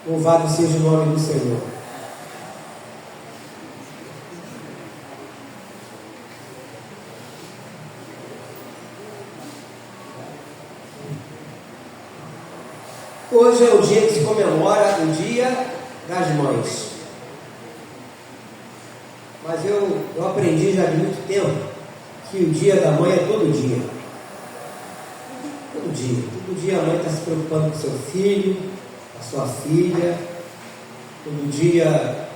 Louvado seja o nome do Senhor. Hoje é o dia que se comemora o Dia das Mães. Mas eu aprendi já há muito tempo que o dia da mãe é todo dia. Todo dia. Todo dia a mãe está se preocupando com seu filho, a sua filha. Todo dia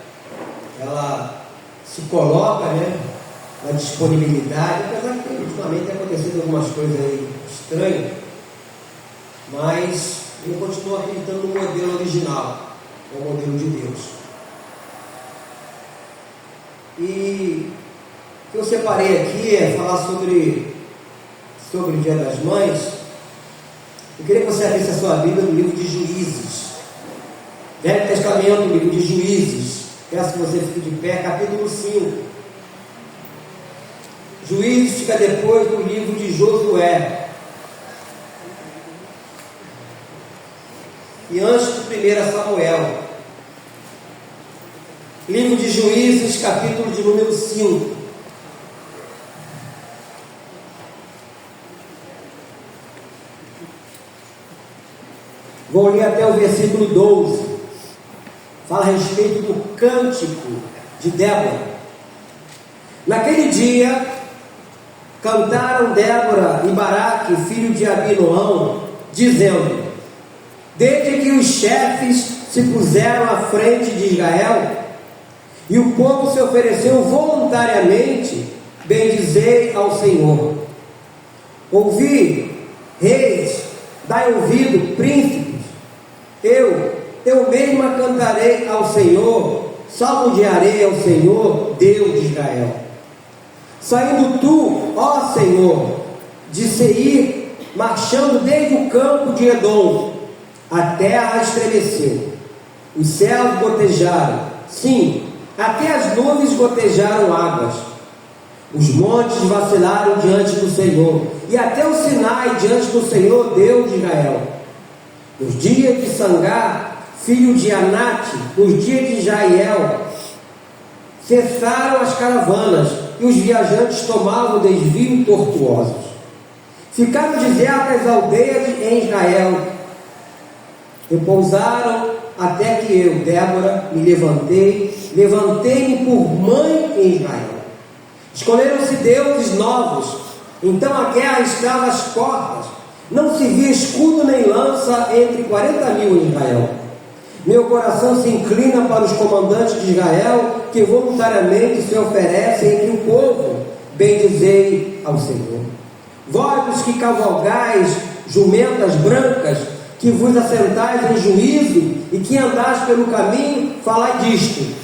ela se coloca, na disponibilidade, apesar que ultimamente tem acontecido algumas coisas aí estranhas, mas eu continuo acreditando no modelo original, o modelo de Deus. E o que eu separei aqui é falar sobre o Dia das Mães. Eu queria que você abrisse a sua Bíblia no livro de Juízes, Velho Testamento, livro de Juízes. Peço que você fique de pé, capítulo 5. Juízes fica depois do livro de Josué e antes do 1 Samuel. Livro de Juízes, capítulo de número 5. Vou ler até o versículo 12. Fala a respeito do cântico de Débora. Naquele dia, cantaram Débora e Baraque, filho de Abinoão, dizendo: desde que os chefes se puseram à frente de Israel, e o povo se ofereceu voluntariamente, bendizei ao Senhor. Ouvi, reis, dai ouvido, príncipes, eu mesma cantarei ao Senhor, salmodiarei ao Senhor, Deus de Israel. Saindo tu, ó Senhor, de Seir, marchando desde o campo de Edom, a terra estremeceu, os céus gotejaram, sim, até as nuvens gotejaram águas, os montes vacilaram diante do Senhor, e até o Sinai diante do Senhor, Deus de Israel. Nos dias de Sangar, filho de Anate, nos dias de Jael, cessaram as caravanas, e os viajantes tomavam desvios tortuosos. Ficaram desertas as aldeias em Israel, repousaram até que eu, Débora, me levantei-me por mãe em Israel. Escolheram-se deuses novos, então a guerra estava às portas, não se via escudo nem lança entre 40.000 em Israel. Meu coração se inclina para os comandantes de Israel, que voluntariamente se oferecem entre o povo, bendizei ao Senhor. Vós os que cavalgais jumentas brancas, que vos assentais em juízo e que andais pelo caminho, falai disto: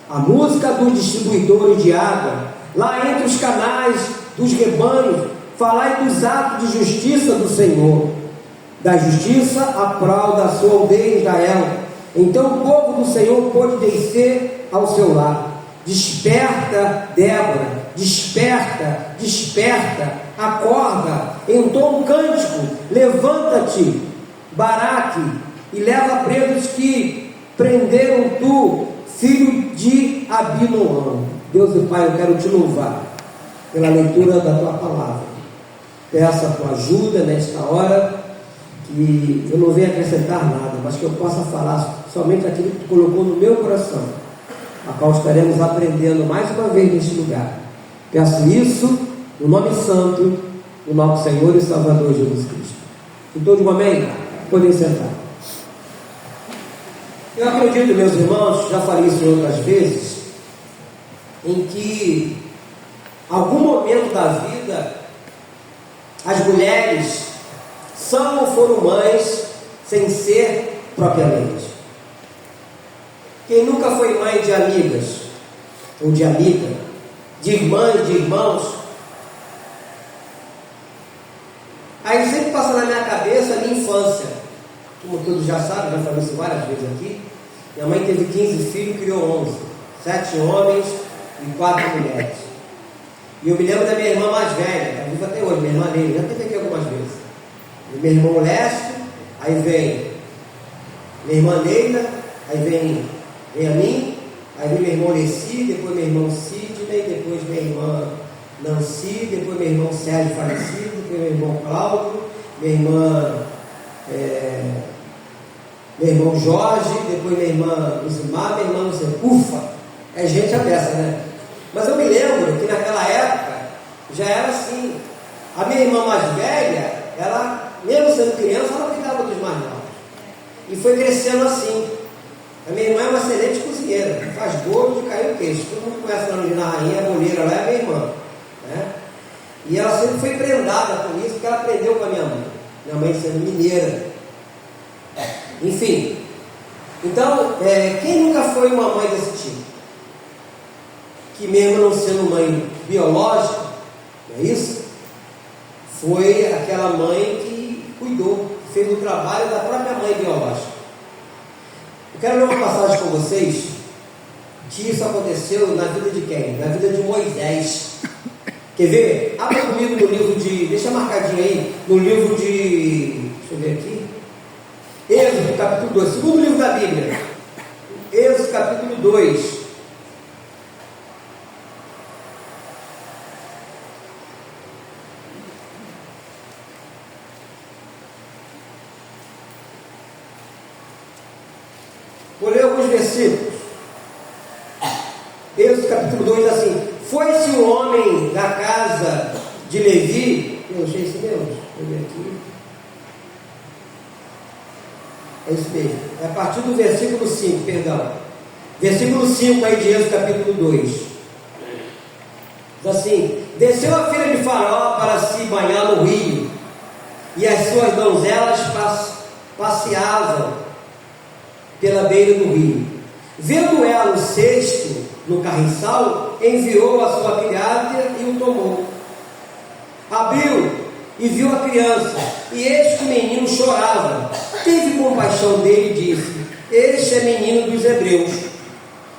a música dos distribuidores de água, lá entre os canais dos rebanhos, falai dos atos de justiça do Senhor, da justiça a prol da sua aldeia em Israel. Então o povo do Senhor pôde descer ao seu lar. Desperta, Débora, desperta, desperta, acorda, entoa um cântico, levanta-te, Baraque, e leva presos que prenderam tu, filho de Abinoão. Deus e Pai, eu quero te louvar pela leitura da tua palavra. Peço a tua ajuda nesta hora, que eu não venha acrescentar nada, mas que eu possa falar somente aquilo que tu colocou no meu coração, a qual estaremos aprendendo mais uma vez neste lugar. Peço isso no nome santo do nosso Senhor e Salvador Jesus Cristo. Então digo amém? Podem sentar. Eu acredito, meus irmãos, já falei isso outras vezes, em que algum momento da vida as mulheres são ou foram mães sem ser propriamente. Quem nunca foi mãe de amigas ou de amiga, de irmãs, de irmãos, aí sempre passa na minha cabeça a minha infância. Como todos já sabem, já falei isso várias vezes aqui. Minha mãe teve 15 filhos, criou 11, 7 homens e 4 mulheres. E eu me lembro da minha irmã mais velha, está viva até hoje, minha irmã Neila, já teve aqui algumas vezes. E meu irmão Leste, aí vem minha irmã Neila, Aí vem a mim, aí vem meu irmão Leci, depois meu irmão Sidney, depois minha irmã Nancy, depois meu irmão Sérgio falecido, depois meu irmão Cláudio, meu irmão Jorge, depois minha irmã Isimar, minha irmã Luciana. Ufa, é gente a beça, né? Mas eu me lembro que naquela época já era assim. A minha irmã mais velha, ela, mesmo sendo criança, ela cuidava dos mais novos. E foi crescendo assim. A minha irmã é uma excelente cozinheira, faz bolo de cair o queixo. Todo mundo conhece lá na Rainha, a boleira lá é minha irmã, né? E ela sempre foi prendada com isso, porque ela aprendeu com a minha mãe. Minha mãe sendo mineira. Enfim. Então, quem nunca foi uma mãe desse tipo? Que mesmo não sendo mãe biológica, não é isso? Foi aquela mãe que cuidou, fez o trabalho da própria mãe biológica. Eu quero ler uma passagem com vocês, que isso aconteceu na vida de quem? Na vida de Moisés. Quer ver? Abra comigo no livro de, deixa marcadinho aí, no livro de, deixa eu ver aqui, Êxodo capítulo 2, segundo livro da Bíblia, Êxodo capítulo 2. Vou ler alguns versículos. Êxodo capítulo 2 diz assim: foi-se o homem da casa de Levi. Eu achei isso mesmo? Deixa eu ver aqui. É isso mesmo. É a partir do versículo 5, perdão. Versículo 5 aí de Êxodo capítulo 2. Diz assim: desceu a filha de Faraó para se banhar no rio, e as suas donzelas passeavam pela beira do rio. Vendo ela o cesto no carriçal, enviou a sua criada e o tomou. Abriu e viu a criança, e eis que o menino chorava. Teve compaixão dele e disse: este é menino dos hebreus.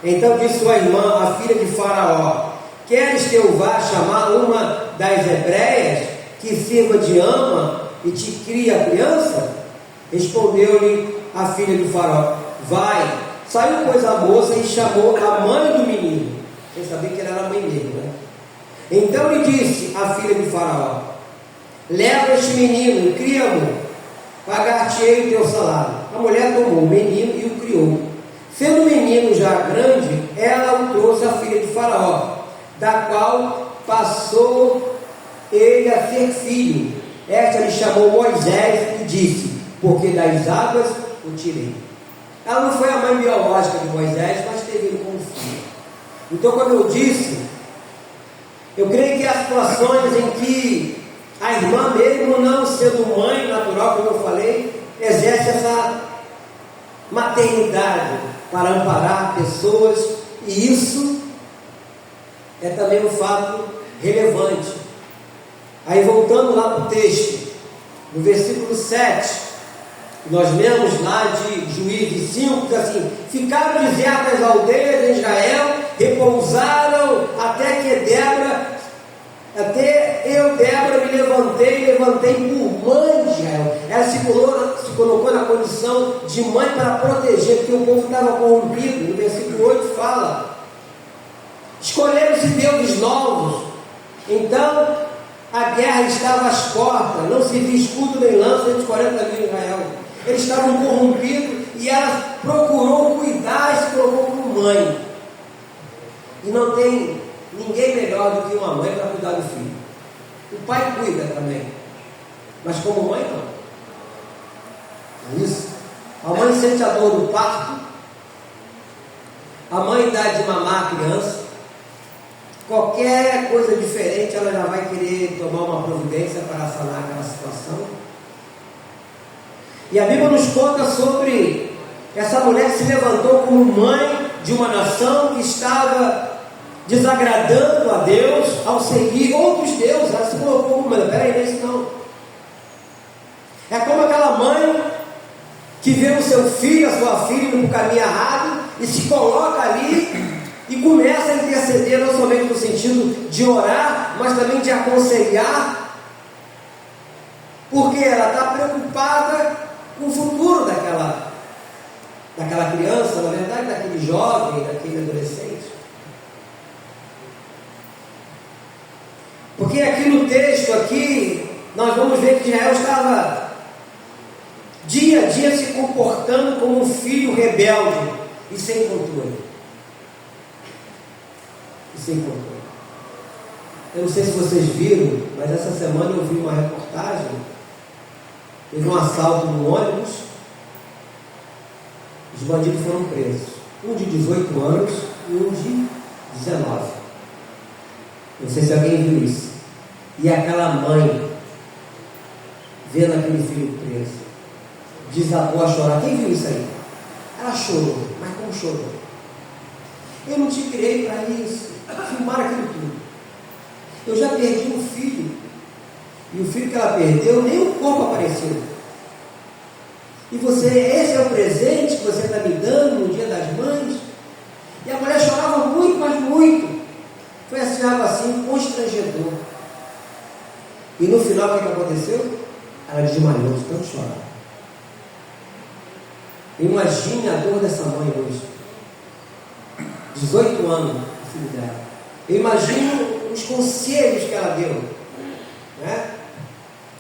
Então disse sua irmã, a filha de Faraó: queres que eu vá chamar uma das hebreias que sirva de ama e te crie a criança? Respondeu-lhe a filha de Faraó: vai. Saiu, pois, a moça e chamou a mãe do menino, sem saber que ela era mãe dele, né? Então lhe disse a filha de Faraó: leva este menino e cria-mo, pagar-te-ei o teu salário. A mulher tomou o menino e o criou. Sendo o menino já grande, ela o trouxe à filha de Faraó, da qual passou ele a ser filho. Esta lhe chamou Moisés e disse: porque das águas o tirei. Ela não foi a mãe biológica de Moisés, mas teve ele como filho. Então, como eu disse, eu creio que há situações em que a irmã, mesmo não sendo mãe natural, como eu falei, exerce essa maternidade para amparar pessoas, e isso é também um fato relevante. Aí, voltando lá para o texto, no versículo 7, nós lemos lá de Juízes 5, diz assim: ficaram desertas as aldeias em Israel, repousaram até eu, Débora, me levantei por mãe de Israel. Ela se colocou na condição de mãe para proteger, porque o povo estava corrompido. No versículo 8 fala: escolheram-se deuses novos, então a guerra estava às portas, não se via escudo nem lança entre 40 mil em Israel. Eles estavam corrompidos e ela procurou cuidar e se colocou como mãe. E não tem ninguém melhor do que uma mãe para cuidar do filho. O pai cuida também, mas como mãe não. É isso. A mãe sente a dor do parto, a mãe dá de mamar a criança. Qualquer coisa diferente, ela já vai querer tomar uma providência para sanar aquela situação. E a Bíblia nos conta sobre essa mulher que se levantou como mãe de uma nação que estava desagradando a Deus ao seguir outros deuses. Ela se colocou como mãe. Peraí, não é isso não. É como aquela mãe que vê o seu filho, a sua filha indo para o caminho errado e se coloca ali e começa a interceder, não somente no sentido de orar, mas também de aconselhar, porque ela está preocupada com o futuro daquela criança, na verdade, daquele jovem, daquele adolescente. Porque aqui no texto, aqui, nós vamos ver que Israel estava dia a dia se comportando como um filho rebelde e sem controle. Eu não sei se vocês viram, mas essa semana eu vi uma reportagem. Teve um assalto no ônibus. Os bandidos foram presos. Um de 18 anos e um de 19. Não sei se alguém viu isso. E aquela mãe, vendo aquele filho preso, desabou a chorar. Quem viu isso aí? Ela chorou. Mas como chorou? Eu não te criei para isso. Filmaram aquilo tudo. Eu já perdi um filho. E o filho que ela perdeu, nem o corpo apareceu. E você, esse é o presente que você está me dando no dia das mães? E a mulher chorava muito, mas muito. Foi assim, algo assim, constrangedor. E no final, o que aconteceu? Ela desmaiou de tanto chorar. Imagine a dor dessa mãe hoje. 18 anos, o filho dela. Eu imagino os conselhos que ela deu, né?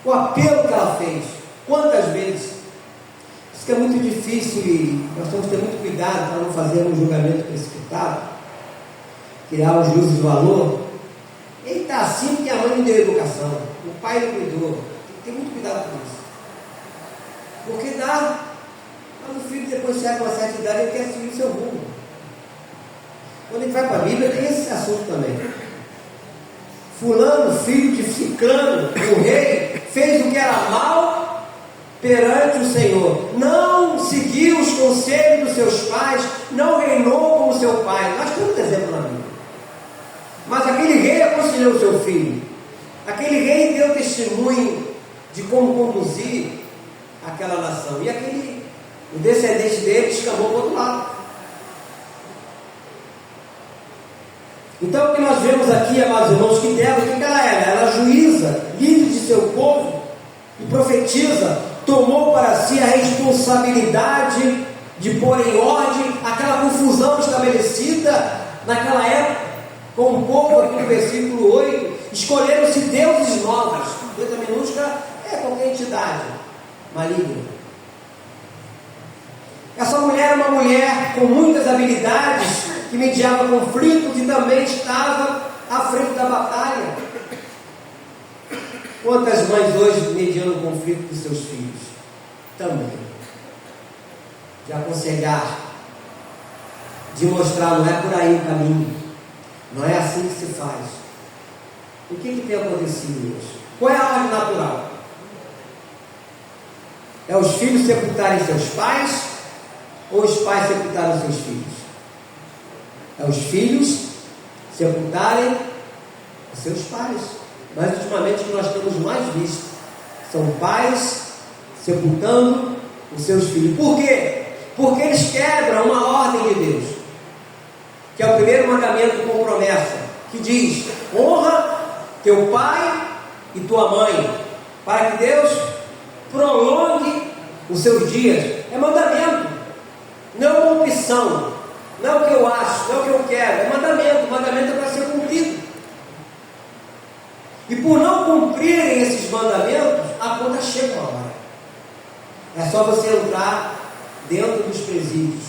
O apelo que ela fez. Quantas vezes? Isso que é muito difícil e nós temos que ter muito cuidado para não fazer um julgamento precipitado, criar um juízo de valor. Ele está assim porque a mãe não deu educação, o pai não cuidou. Tem que ter muito cuidado com isso. Porque dá, mas o filho depois chega a uma certa idade, ele quer seguir o seu rumo. Quando ele vai para a Bíblia, tem esse assunto também. Fulano, filho de Ciclano, o rei, fez o que era mal perante o Senhor. Não seguiu os conselhos dos seus pais, não reinou como seu pai. Nós temos exemplo na Bíblia. Mas aquele rei aconselhou o seu filho. Aquele rei deu testemunho de como conduzir aquela nação. E o descendente dele escamou para o outro lado. Então o que nós vemos aqui, amados irmãos, que Débora, o que ela era? Ela era juíza, líder de seu povo, e profetiza, tomou para si a responsabilidade de pôr em ordem aquela confusão estabelecida naquela época, com o povo, aqui no versículo 8, escolheram-se deuses novos. Letra minúscula é qualquer entidade maligna. Essa mulher era uma mulher com muitas habilidades, que mediava conflitos e também estava à frente da batalha. Quantas mães hoje mediando o conflito dos seus filhos? Também. De aconselhar, de mostrar, não é por aí o caminho, não é assim que se faz. O que tem acontecido hoje? Qual é a ordem natural? É os filhos sepultarem seus pais ou os pais sepultarem seus filhos? É os filhos sepultarem os seus pais. Mas ultimamente o que nós temos mais visto são pais sepultando os seus filhos. Por quê? Porque eles quebram uma ordem de Deus, que é o primeiro mandamento com promessa, que diz: honra teu pai e tua mãe, para que Deus prolongue os seus dias. É mandamento, não é uma opção. Não é o que eu acho, não é o que eu quero, é mandamento. O mandamento é para ser cumprido. E por não cumprirem esses mandamentos, a conta chega uma hora. É só você entrar dentro dos presídios,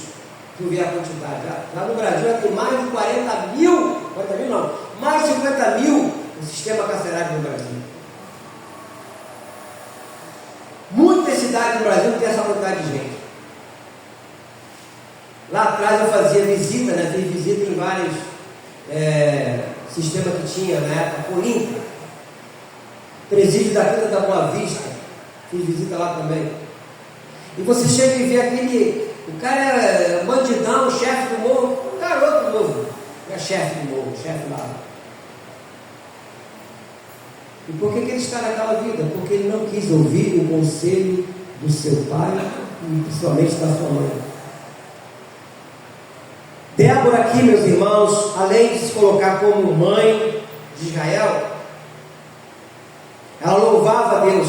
tu vê a quantidade. Já no Brasil já tem mais de 40 mil, 40 mil não, mais de 50 mil no sistema carcerário no Brasil. Muitas cidades do Brasil têm essa quantidade de gente. Lá atrás eu fazia visita, né? Fiz visita em vários sistemas que tinha na época, Colinta, presídio da Quinta da Boa Vista, fiz visita lá também. E você chega e vê o cara é bandidão, chefe do morro, um garoto novo, não é chefe do morro, chefe lá. E por que ele está naquela vida? Porque ele não quis ouvir o conselho do seu pai e principalmente da sua mãe. Débora aqui, meus irmãos, além de se colocar como mãe de Israel, ela louvava a Deus.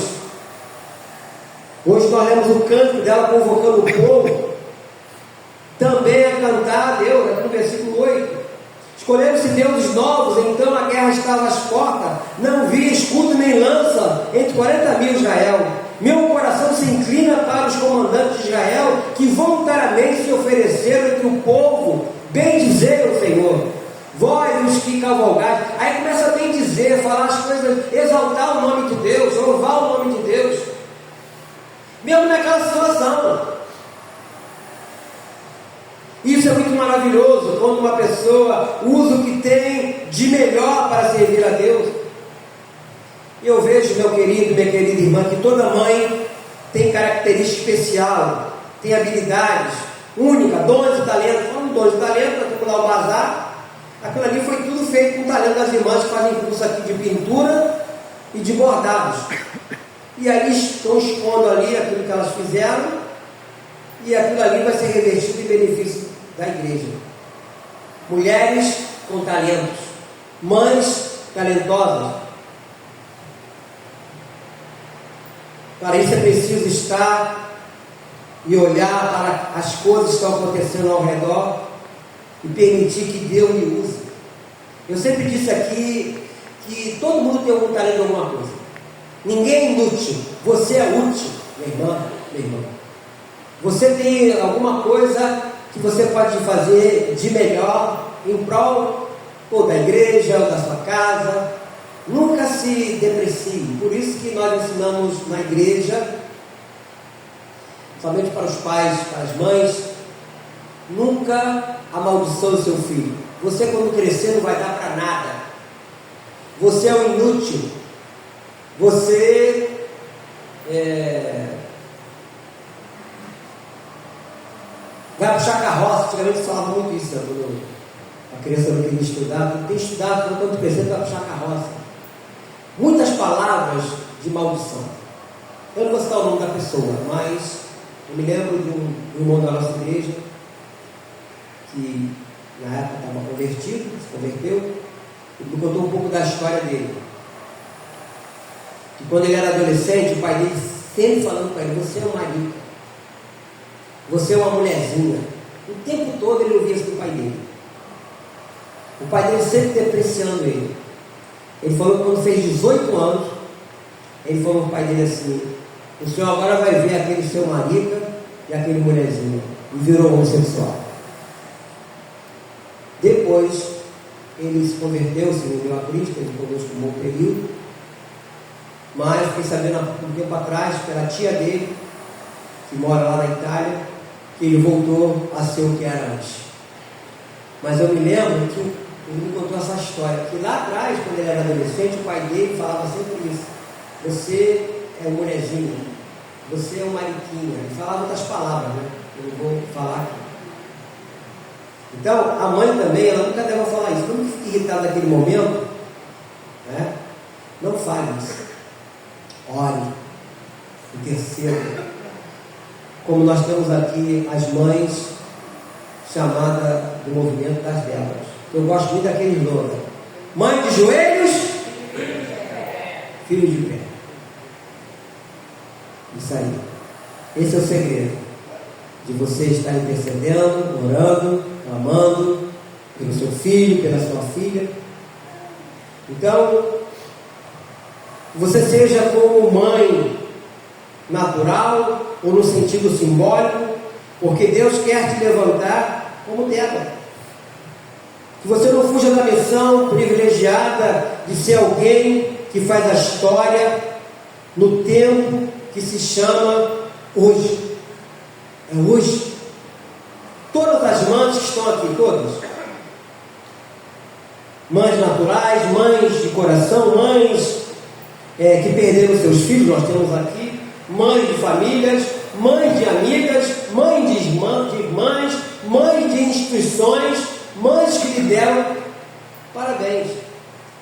Hoje nós lemos o canto dela convocando o povo também a cantar a Deus, aqui no versículo 8. Escolheram-se deuses novos, então a guerra estava às portas, não vi escudo nem lança entre 40.000 Israel. Meu coração se inclina para os comandantes de Israel, que voluntariamente se ofereceram entre o povo. Bendizei o Senhor, vós os que cavalgais. Aí começa a bendizer, falar as coisas, exaltar o nome de Deus, louvar o nome de Deus, mesmo naquela situação. Isso é muito maravilhoso, quando uma pessoa usa o que tem de melhor para servir a Deus. Eu vejo, meu querido, minha querida irmã, que toda mãe tem característica especial, tem habilidades únicas, dons e talentos. Falando dons e talentos, para tu pular o bazar, aquilo ali foi tudo feito com o talento das irmãs que fazem curso aqui de pintura e de bordados. E aí estão expondo ali aquilo que elas fizeram, e aquilo ali vai ser revertido em benefício da igreja. Mulheres com talentos, mães talentosas. Para isso é preciso estar e olhar para as coisas que estão acontecendo ao redor e permitir que Deus lhe use. Eu sempre disse aqui que todo mundo tem algum talento em alguma coisa. Ninguém é inútil. Você é útil, minha irmã, meu irmão. Você tem alguma coisa que você pode fazer de melhor em prol ou da igreja ou da sua casa. Nunca se deprecie. Por isso que nós ensinamos na igreja, somente para os pais, para as mães, nunca amaldiçoe o seu filho. Você, quando crescer, não vai dar para nada. Você é um inútil. Você vai puxar carroça. Antigamente se falava muito isso, quando a criança não queria estudar. Tem que estudar, quando crescer, vai puxar carroça. Muitas palavras de maldição. Eu não vou citar o nome da pessoa, mas eu me lembro de um irmão da nossa igreja que na época estava convertido, se converteu, e me contou um pouco da história dele. Que quando ele era adolescente, o pai dele sempre falando para ele: você é uma rica, você é uma mulherzinha. O tempo todo ele ouvia isso do pai dele. O pai dele sempre depreciando ele. Ele falou que quando fez 18 anos, ele falou para o pai dele assim: o senhor agora vai ver aquele seu marica e aquele mulherzinho. E virou homossexual. Depois ele se converteu, se uniu a Cristo, ele conosco um bom período. Mas fiquei sabendo há um tempo atrás, pela tia dele, que mora lá na Itália, que ele voltou a ser o que era antes. Mas eu me lembro que ele me contou essa história, que lá atrás, quando ele era adolescente, o pai dele falava sempre isso: você é um mulherzinha, você é um mariquinha. Ele falava outras palavras, né? Eu não vou falar aqui. Então, a mãe também, ela nunca deve falar isso. Quando fica irritado naquele momento, né? Não fale isso. Ore, interceda. Como nós temos aqui as mães chamadas do movimento das Débora. Eu gosto muito daquele slogan: mãe de joelhos, filho de pé. Isso aí. Esse é o segredo de você estar intercedendo, orando, clamando pelo seu filho, pela sua filha. Então, você seja como mãe natural ou no sentido simbólico, porque Deus quer te levantar como Débora. Que você não fuja da missão privilegiada de ser alguém que faz a história no tempo que se chama hoje. É hoje. Todas as mães que estão aqui, todas. Mães naturais, mães de coração, mães que perderam seus filhos, nós temos aqui. Mães de famílias, mães de amigas, mães de irmãs, mães de instituições, mães que lideram. Parabéns.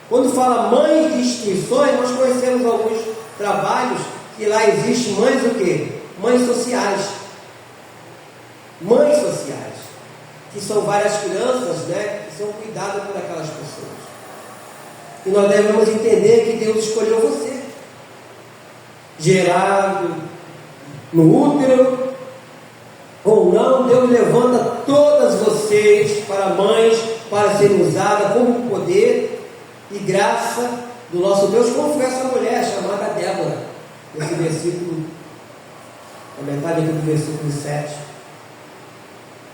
Quando fala mães de instituições, nós conhecemos alguns trabalhos que lá existem mães o quê? Mães sociais. Mães sociais, que são várias crianças, né, que são cuidadas por aquelas pessoas. E nós devemos entender que Deus escolheu você. Gerado no útero ou não, Deus levanta para mães, para serem usadas como poder e graça do nosso Deus, como foi essa mulher chamada Débora, nesse versículo, a metade aqui do versículo 7.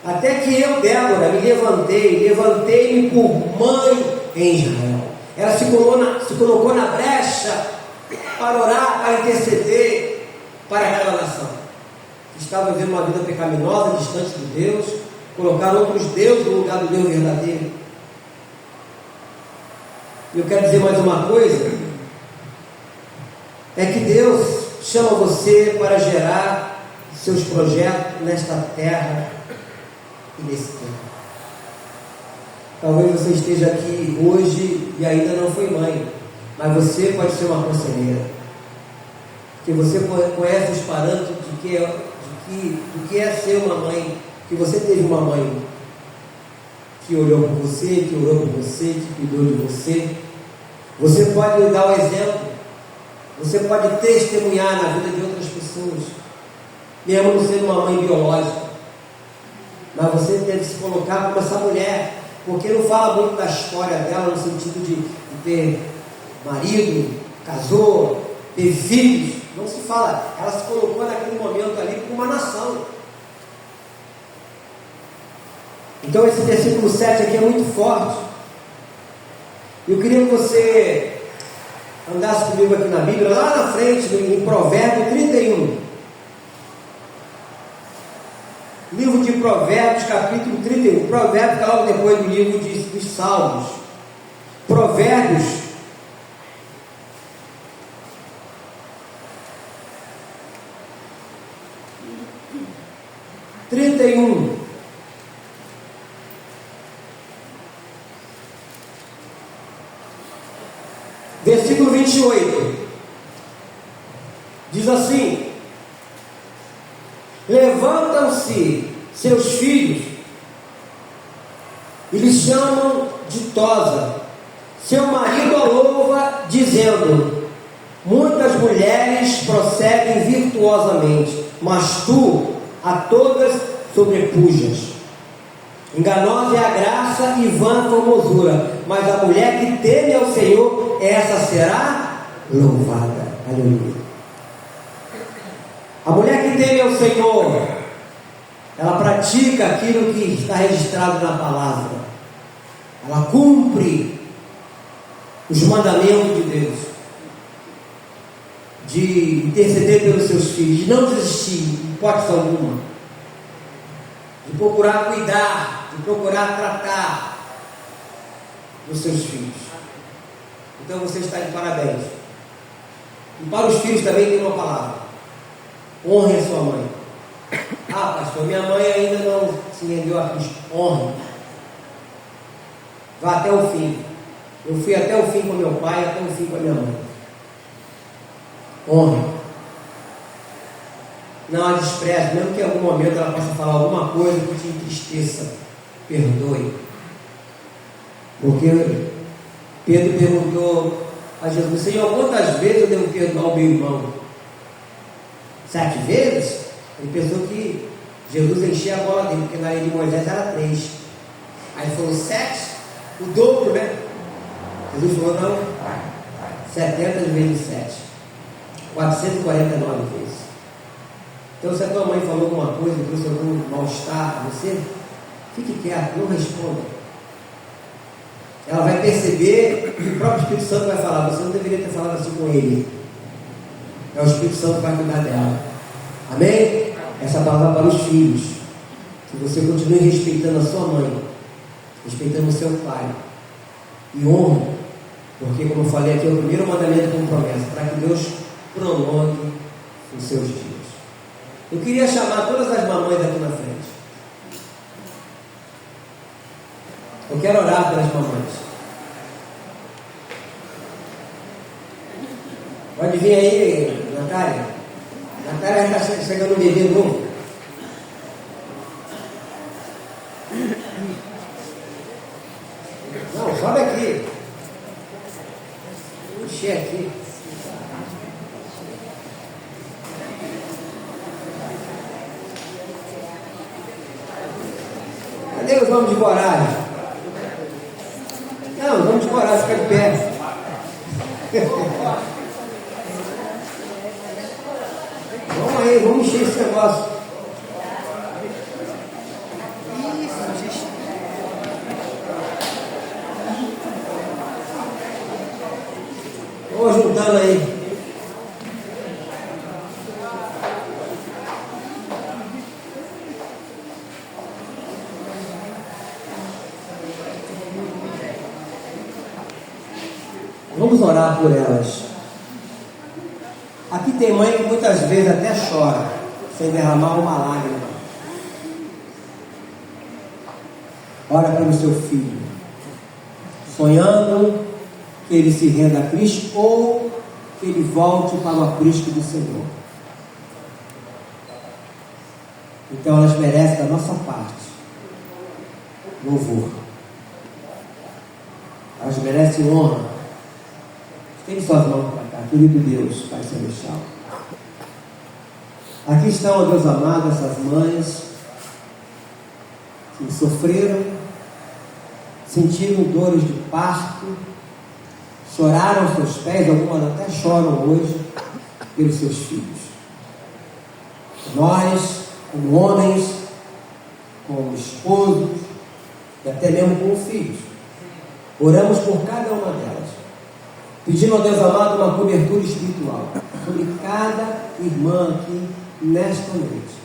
Até que eu, Débora, me levantei-me por mãe em Israel. Ela se colocou na brecha para orar, para interceder para aquela nação que estava vivendo uma vida pecaminosa, distante de Deus, colocaram outros deuses no lugar do Deus verdadeiro. E eu quero dizer mais uma coisa, é que Deus chama você para gerar seus projetos nesta terra e nesse tempo. Talvez você esteja aqui hoje e ainda não foi mãe, mas você pode ser uma conselheira, porque você conhece os parâmetros do que é ser uma mãe, que você teve uma mãe que olhou por você, que orou por você, que cuidou de você. Você pode dar o exemplo, você pode testemunhar na vida de outras pessoas, mesmo não sendo uma mãe biológica, mas você deve se colocar como essa mulher, porque não fala muito da história dela no sentido de ter marido, casou, ter filhos, não se fala. Ela se colocou naquele momento ali como uma nação. Então esse versículo 7 aqui é muito forte. Eu queria que você andasse comigo aqui na Bíblia, lá na frente, em Provérbios 31. Livro de Provérbios, capítulo 31. Provérbios está logo depois do livro dos Salmos. Provérbios 31. Versículo 28. Diz assim: levantam-se seus filhos e lhe chamam de tosa. Seu marido a louva, dizendo: muitas mulheres prosseguem virtuosamente, mas tu a todas sobrepujas. Enganosa é a graça e vã a formosura, mas a mulher que teme ao Senhor, essa será louvada. Aleluia. A mulher que teme ao Senhor, ela pratica aquilo que está registrado na palavra, ela cumpre os mandamentos de Deus, de interceder pelos seus filhos, de não desistir, em hipótese alguma, de procurar cuidar, de procurar tratar dos seus filhos. Então você está de parabéns. E para os filhos também tem uma palavra: honre a sua mãe. Ah, pastor, minha mãe ainda não se rendeu a Cristo. Honre. Vá até o fim. Eu fui até o fim com meu pai, até o fim com a minha mãe. Honre. Não a despreze, mesmo que em algum momento ela possa falar alguma coisa que te entristeça. Perdoe. Porque Pedro perguntou a Jesus: Senhor, quantas vezes eu devo perdoar o meu irmão? 7 vezes? Ele pensou que Jesus enchia a bola dele, porque na lei de Moisés era 3. Aí ele falou 7, o dobro, né? Jesus falou: não, 70 vezes 7, 449 vezes. Então, se a tua mãe falou alguma coisa, trouxe algum mal-estar a você, fique quieto, não responda. Ela vai perceber que o próprio Espírito Santo vai falar: você não deveria ter falado assim com ele. É o Espírito Santo que vai cuidar dela. Amém? Essa palavra para os filhos. Que você continue respeitando a sua mãe, respeitando o seu pai, e honre, porque, como eu falei aqui, é o primeiro mandamento como promessa, para que Deus prolongue os seus dias. Eu queria chamar todas as mamães aqui na frente. Eu quero orar pelas mamães. Pode vir aí, Natália. Natália já está chegando um bebê novo. Não, sobe aqui. Encher aqui. Cadê os homens de coragem? Não, vamos orar, fica de pé. Vamos aí, vamos encher esse negócio. Vamos juntando aí. Vamos orar por elas. Aqui tem mãe que muitas vezes até chora, sem derramar uma lágrima. Ora pelo seu filho, sonhando que ele se renda a Cristo ou que ele volte para o aprisco do Senhor. Então elas merecem da nossa parte louvor. Elas merecem honra. Tem suas mãos para cá, querido Deus, Pai Celestial. Aqui estão, ó Deus amado, essas mães que sofreram, sentiram dores de parto, choraram aos seus pés, algumas até choram hoje pelos seus filhos. Nós, como homens, como esposos, e até mesmo como filhos, oramos por cada uma delas, pedindo ao Deus amado uma cobertura espiritual sobre cada irmã aqui nesta noite.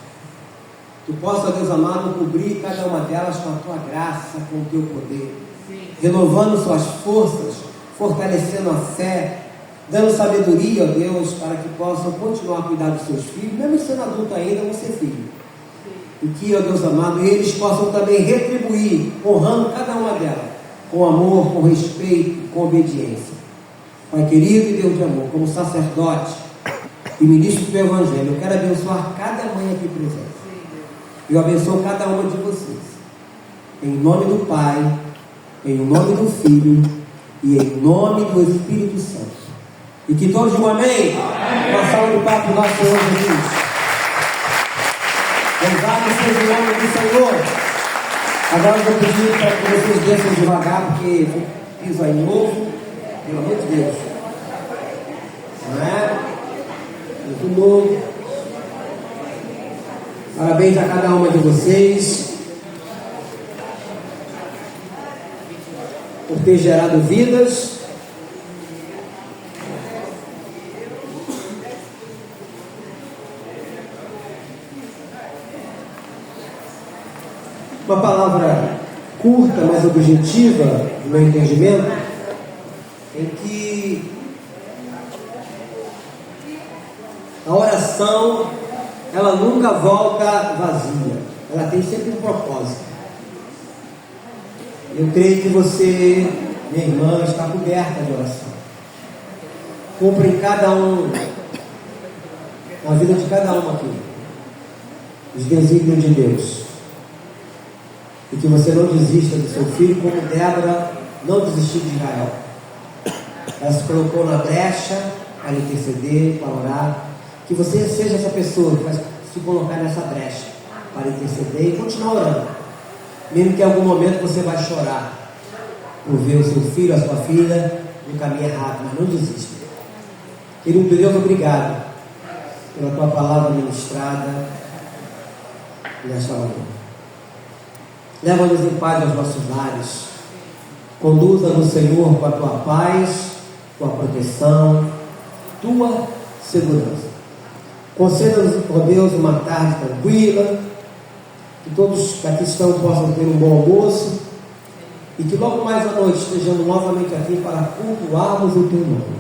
Tu possa, Deus amado, cobrir cada uma delas com a tua graça, com o teu poder, renovando suas forças, fortalecendo a fé, dando sabedoria, ó Deus, para que possam continuar a cuidar dos seus filhos, mesmo sendo adulto ainda, vão ser filhos. E que, ó Deus amado, eles possam também retribuir, honrando cada uma delas, com amor, com respeito, com obediência. Pai querido e Deus de amor, como sacerdote e ministro do Evangelho, eu quero abençoar cada mãe aqui presente. Eu abençoo cada uma de vocês. Em nome do Pai, em nome do Filho e em nome do Espírito Santo. E que todos digam amém. Uma salva de palmas para o nosso Senhor Jesus. Louvado seja o nome do Senhor. Agora eu vou pedir para que vocês desçam devagar, porque piso aí novo. Pelo amor de Deus. Não é? Muito novo. Parabéns a cada uma de vocês por ter gerado vidas. Uma palavra curta, mas objetiva, do meu entendimento, em que a oração, ela nunca volta vazia, ela tem sempre um propósito. Eu creio que você, minha irmã, está coberta de oração. Cumpre em cada um, na vida de cada um aqui, os desígnios de Deus. E que você não desista do seu filho, como Débora não desistiu de Israel. Ela se colocou na brecha para interceder, para orar. Que você seja essa pessoa que vai se colocar nessa brecha para interceder e continuar orando. Mesmo que em algum momento você vai chorar por ver o seu filho, a sua filha no caminho errado, mas não desista. Querido Deus, obrigado pela tua palavra ministrada nesta manhã. Leva-nos em paz aos nossos lares. Conduza-nos, Senhor, com a tua paz, tua proteção, tua segurança. Conceda-nos, ó Deus, uma tarde tranquila, que todos que aqui estão possam ter um bom almoço e que logo mais à noite estejamos novamente aqui para cultuarmos o teu nome.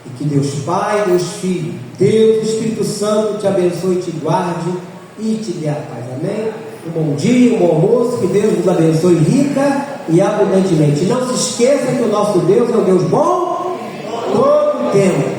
E que Deus Pai, Deus Filho, Deus Espírito Santo te abençoe, te guarde e te dê a paz. Amém? Um bom dia, um bom almoço, que Deus nos abençoe rica e abundantemente. Não se esqueça que o nosso Deus é um Deus bom todo o tempo.